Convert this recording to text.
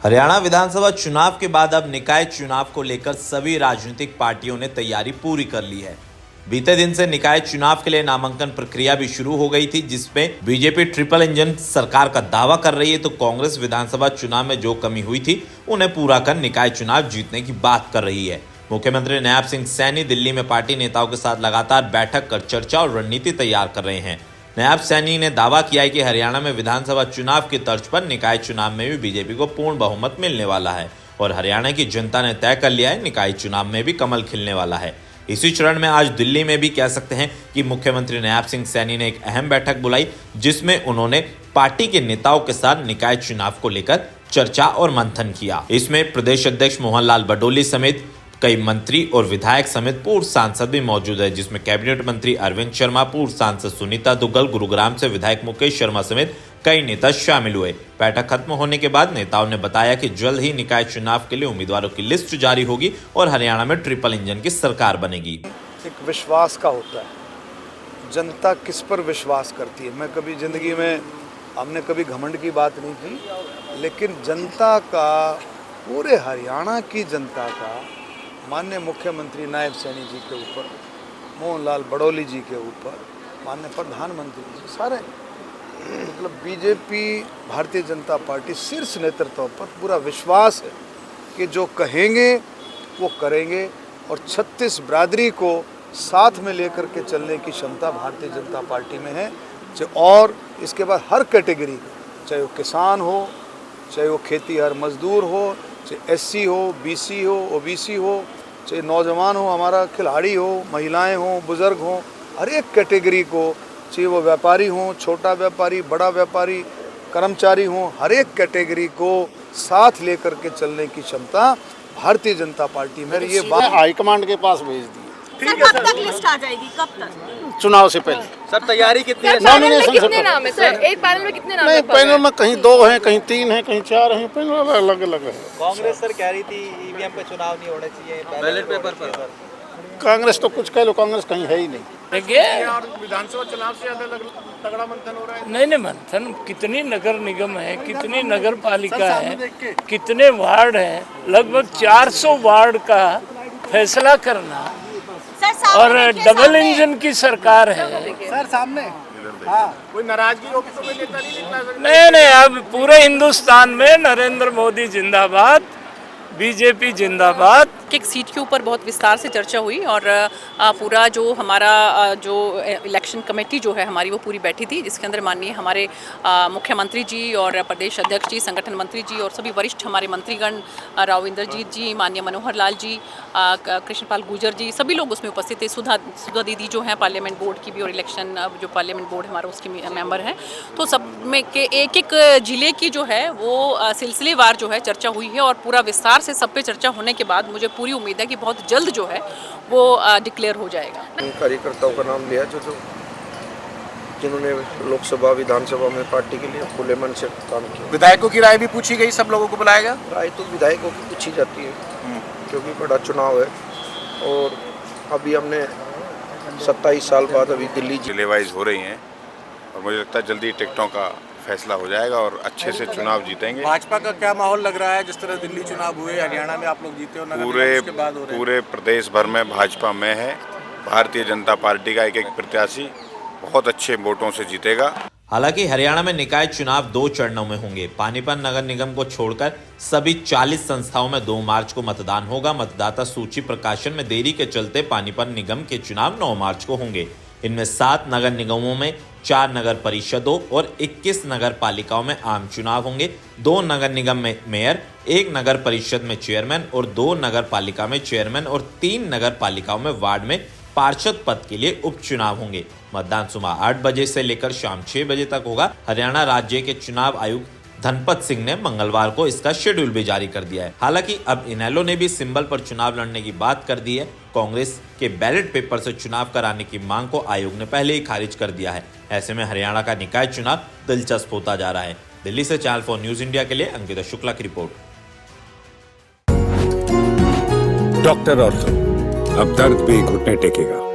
हरियाणा विधानसभा चुनाव के बाद अब निकाय चुनाव को लेकर सभी राजनीतिक पार्टियों ने तैयारी पूरी कर ली है। बीते दिन से निकाय चुनाव के लिए नामांकन प्रक्रिया भी शुरू हो गई थी, जिसमें बीजेपी ट्रिपल इंजन सरकार का दावा कर रही है तो कांग्रेस विधानसभा चुनाव में जो कमी हुई थी उन्हें पूरा कर निकाय चुनाव जीतने की बात कर रही है। मुख्यमंत्री नायब सिंह सैनी दिल्ली में पार्टी नेताओं के साथ लगातार बैठक कर चर्चा और रणनीति तैयार कर रहे हैं। नायब सैनी ने दावा किया है कि हरियाणा में विधानसभा चुनाव की तर्ज पर निकाय चुनाव में भी बीजेपी को पूर्ण बहुमत मिलने वाला है और हरियाणा की जनता ने तय कर लिया है निकाय चुनाव में भी कमल खिलने वाला है। इसी चरण में आज दिल्ली में भी कह सकते हैं कि मुख्यमंत्री नायब सिंह सैनी ने एक अहम बैठक बुलाई, जिसमें उन्होंने पार्टी के नेताओं के साथ निकाय चुनाव को लेकर चर्चा और मंथन किया। इसमें प्रदेश अध्यक्ष मोहन लाल बडोली समेत कई मंत्री और विधायक समेत पूर्व सांसद भी मौजूद है, जिसमें कैबिनेट मंत्री अरविंद शर्मा, पूर्व सांसद सुनीता दुग्गल, गुरुग्राम से विधायक मुकेश शर्मा समेत कई नेता शामिल हुए। बैठक खत्म होने के बाद नेताओं ने बताया कि जल्द ही निकाय चुनाव के लिए उम्मीदवारों की लिस्ट जारी होगी और हरियाणा में ट्रिपल इंजन की सरकार बनेगी। एक विश्वास का होता है, जनता किस पर विश्वास करती है। मैं कभी जिंदगी में हमने कभी घमंड की बात नहीं की, लेकिन जनता का, पूरे हरियाणा की जनता का माननीय मुख्यमंत्री नायब सैनी जी के ऊपर, मोहन लाल बडोली जी के ऊपर, माननीय प्रधानमंत्री जी, सारे मतलब बीजेपी भारतीय जनता पार्टी शीर्ष नेतृत्व पर पूरा विश्वास है कि जो कहेंगे वो करेंगे और 36 बिरादरी को साथ में लेकर के चलने की क्षमता भारतीय जनता पार्टी में है। और इसके बाद हर कैटेगरी को, चाहे वो किसान हो, चाहे वो खेतीहर मजदूर हो, चाहे एससी हो, बीसी हो, ओबीसी हो, चाहे नौजवान हो, हमारा खिलाड़ी हो, महिलाएं हो, बुजुर्ग हो, हर एक कैटेगरी को, चाहे वो व्यापारी हो, छोटा व्यापारी, बड़ा व्यापारी, कर्मचारी हो, हर एक कैटेगरी को साथ लेकर के चलने की क्षमता भारतीय जनता पार्टी में। ये बात हाईकमांड के पास भेज दी। ठीक है सर, कब तक लिस्ट आ जाएगी, कब तक? चुनाव से पहले। सर तैयारी कितनी है? नॉमिनेशन से कितने नाम है सर? एक पैनल में कितने नाम है? नहीं, पैनल में कहीं 2 हैं, कहीं 3 हैं, कहीं 4 हैं, पैनल अलग अलग है। कांग्रेस सर कह रही थी ईवीएम पे चुनाव नहीं होने चाहिए, बैलेट पेपर पर। कांग्रेस तो कुछ कह लो, कांग्रेस कहीं है ही नहीं। देखिए, विधानसभा चुनाव से ज्यादा तगड़ा मंथन हो रहा है। नहीं मंथन, कितनी नगर निगम है, कितनी नगर पालिका है, कितने वार्ड है, लगभग 400 वार्ड का फैसला करना और डबल इंजन की सरकार है। सर सामने कोई नाराजगी होगी तो कोई नेता नहीं निकला। नहीं, अब पूरे हिंदुस्तान में नरेंद्र मोदी जिंदाबाद, बीजेपी जिंदाबाद। एक सीट के ऊपर बहुत विस्तार से चर्चा हुई और पूरा जो हमारा जो इलेक्शन कमेटी जो है हमारी, वो पूरी बैठी थी, जिसके अंदर माननीय हमारे मुख्यमंत्री जी और प्रदेश अध्यक्ष जी, संगठन मंत्री जी और सभी वरिष्ठ हमारे मंत्रीगण, राव इंद्रजीत जी, माननीय मनोहर लाल जी, कृष्णपाल गुर्जर जी, सभी लोग उसमें उपस्थित थे। सुधा दीदी जो हैं पार्लियामेंट बोर्ड की भी और इलेक्शन जो पार्लियामेंट बोर्ड हमारा उसकी मेंबर हैं, तो सब में के एक जिले की जो है वो सिलसिलेवार जो है चर्चा हुई है और पूरा विस्तार से सब पे चर्चा होने के बाद मुझे पूरी उम्मीद है कि बहुत जल्द जो है वो डिक्लेयर हो जाएगा। कार्यकर्ताओं का नाम लिया जो जिन्होंने लोकसभा विधानसभा में पार्टी के लिए खुले मन से काम किया। विधायकों की राय भी पूछी गई, सब लोगों को बुलाया गया। राय तो विधायकों की पूछी जाती है क्योंकि बड़ा चुनाव है और अभी हमने 27 साल बाद अभी दिल्ली जिले वाइज हो रही हैं और मुझे लगता है जल्दी टिकटों का फैसला हो जाएगा और अच्छे से चुनाव जीतेंगे। भाजपा का क्या माहौल लग रहा है? जिस तरह दिल्ली चुनाव हुए, हरियाणा में आप लोग जीते हो, पूरे प्रदेश भर में भाजपा में है। भारतीय जनता पार्टी का एक प्रत्याशी बहुत अच्छे वोटों से जीतेगा। हालांकि हरियाणा में निकाय चुनाव 2 चरणों में होंगे। पानीपत नगर निगम को छोड़कर सभी 40 संस्थाओं में 2 मार्च को मतदान होगा। मतदाता सूची प्रकाशन में देरी के चलते पानीपत निगम के चुनाव 9 मार्च को होंगे। इनमें 7 नगर निगमों में 4 नगर परिषदों और 21 नगर पालिकाओं में आम चुनाव होंगे। 2 नगर निगम में मेयर, 1 नगर परिषद में चेयरमैन और 2 नगर पालिका में चेयरमैन और 3 नगर पालिकाओं में वार्ड में पार्षद पद के लिए उपचुनाव होंगे। मतदान सुबह 8 बजे से लेकर शाम 6 बजे तक होगा। हरियाणा राज्य के चुनाव आयुक्त धनपत सिंह ने मंगलवार को इसका शेड्यूल भी जारी कर दिया है। हालांकि अब इनेलो ने भी सिंबल पर चुनाव लड़ने की बात कर दी है। कांग्रेस के बैलेट पेपर से चुनाव कराने की मांग को आयोग ने पहले ही खारिज कर दिया है। ऐसे में हरियाणा का निकाय चुनाव दिलचस्प होता जा रहा है। दिल्ली से चैनल 4 न्यूज इंडिया के लिए अंकिता शुक्ला की रिपोर्ट। डॉक्टर ऑर्थो, अब दर्द भी घुटने टेकेगा।